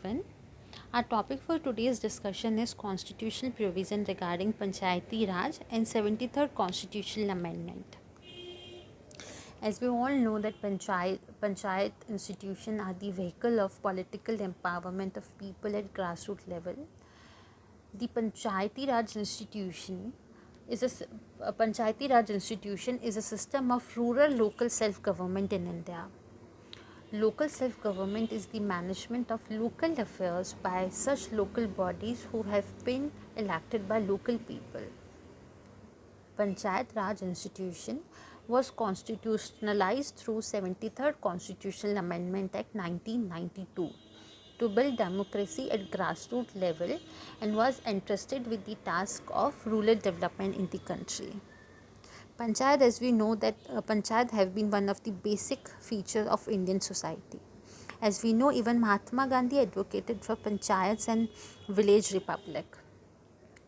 everyone. Our topic for today's discussion is constitutional provision regarding Panchayati Raj and 73rd Constitutional Amendment. As we all know that Panchayat institution are the vehicle of political empowerment of people at grassroots level. The Panchayati Raj institution is a system of rural local self-government in India. Local self-government is the management of local affairs by such local bodies who have been elected by local people. Panchayat Raj institution was constitutionalized through 73rd Constitutional Amendment Act 1992 to build democracy at grassroots level and was entrusted with the task of rural development in the country. Panchayat, as we know that Panchayat have been one of the basic features of Indian society. As we know, even Mahatma Gandhi advocated for Panchayats and village republic.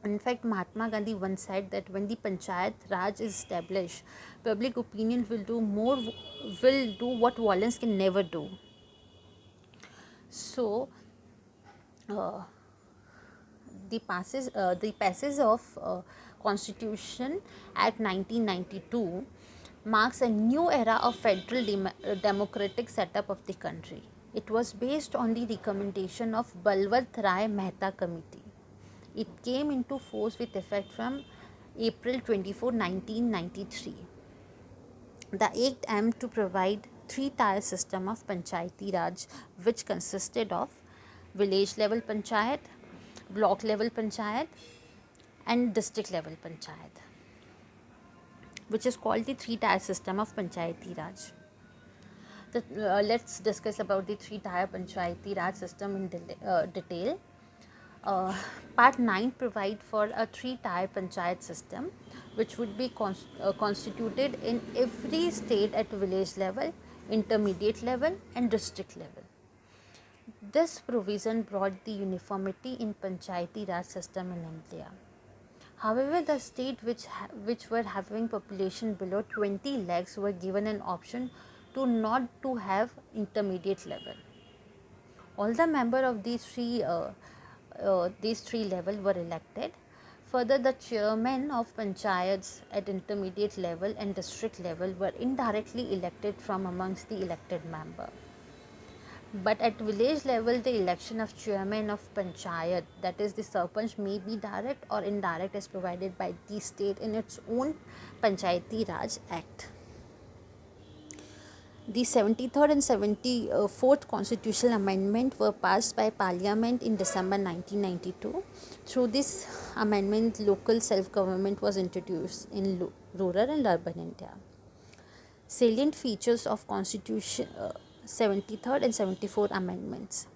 In fact, Mahatma Gandhi once said that when the Panchayat Raj is established, public opinion will do what violence can never do. So, the passage of Constitution Act 1992 marks a new era of federal democratic setup of the country. It was based on the recommendation of Balwant Rai Mehta Committee. It came into force with effect from April 24, 1993. The Act aimed to provide three-tier system of Panchayati Raj, which consisted of village level Panchayat, block level Panchayat and district level Panchayat, which is called the three-tier system of Panchayati Raj. Let's discuss about the three-tier Panchayati Raj system in detail. Part 9 provide for a three-tier Panchayat system which would be constituted in every state at village level, intermediate level and district level. This provision brought the uniformity in Panchayati Raj system in India. However, the states which were having population below 20 lakhs were given an option to not to have intermediate level. All the members of these three levels were elected. Further, the chairmen of panchayats at intermediate level and district level were indirectly elected from amongst the elected members. But at village level, the election of chairman of panchayat, that is the sarpanch, may be direct or indirect as provided by the state in its own Panchayati Raj Act. The 73rd and 74th Constitutional Amendment were passed by Parliament in December 1992. Through this amendment, local self-government was introduced in rural and urban India. Salient features of Constitution 73rd and 74th Amendments.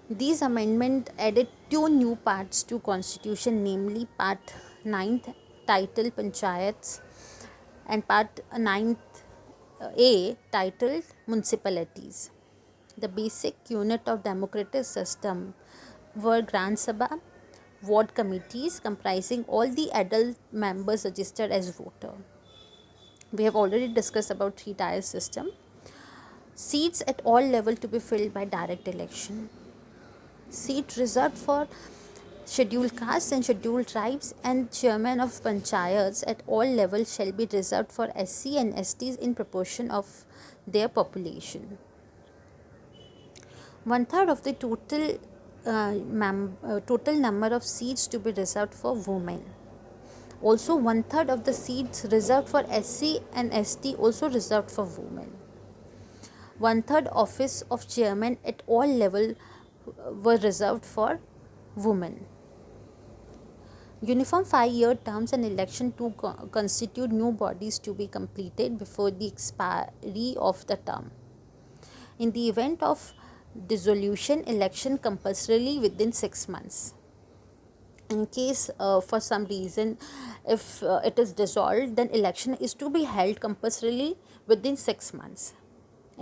These amendments added two new parts to Constitution, namely Part 9th titled Panchayats and Part 9th A titled Municipalities. The basic unit of democratic system were Gram Sabha, ward committees comprising all the adult members registered as voter. We have already discussed about three-tier system. Seats at all levels to be filled by direct election. Seat reserved for scheduled castes and scheduled tribes, and chairman of panchayats at all levels shall be reserved for SC and STs in proportion of their population. 1/3 of the total number of seats to be reserved for women. Also 1/3 of the seats reserved for SC and ST also reserved for women. 1/3 office of chairman at all levels were reserved for women. Uniform 5-year terms and election to constitute new bodies to be completed before the expiry of the term. In the event of dissolution, election compulsorily within 6 months. In case for some reason if it is dissolved, then election is to be held compulsorily within 6 months.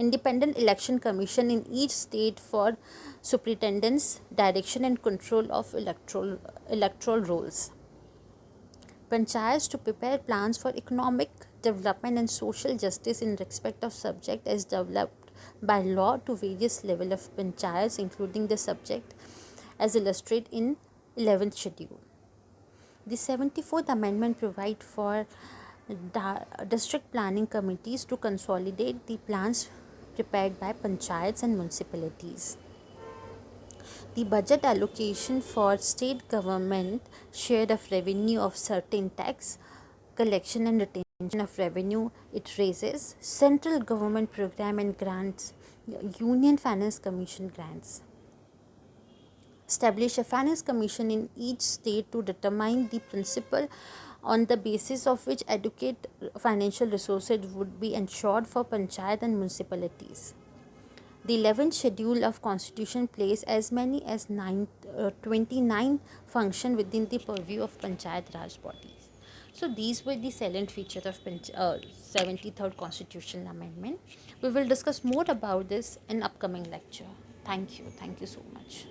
Independent election commission in each state for superintendence, direction and control of electoral rolls. Panchayats to prepare plans for economic development and social justice in respect of subject as developed by law to various level of panchayats, including the subject as illustrated in 11th schedule. The 74th Amendment provides for district planning committees to consolidate the plans prepared by panchayats and municipalities. The budget allocation for state government share of revenue of certain tax collection and retention of revenue it raises, central government program and grants, union finance commission grants. Establish a finance commission in each state to determine the principle on the basis of which adequate financial resources would be ensured for panchayat and municipalities. The 11th schedule of constitution places as many as 29 function within the purview of panchayat raj bodies. So these were the salient features of 73rd constitutional amendment. We will discuss more about this in upcoming lecture. Thank you so much.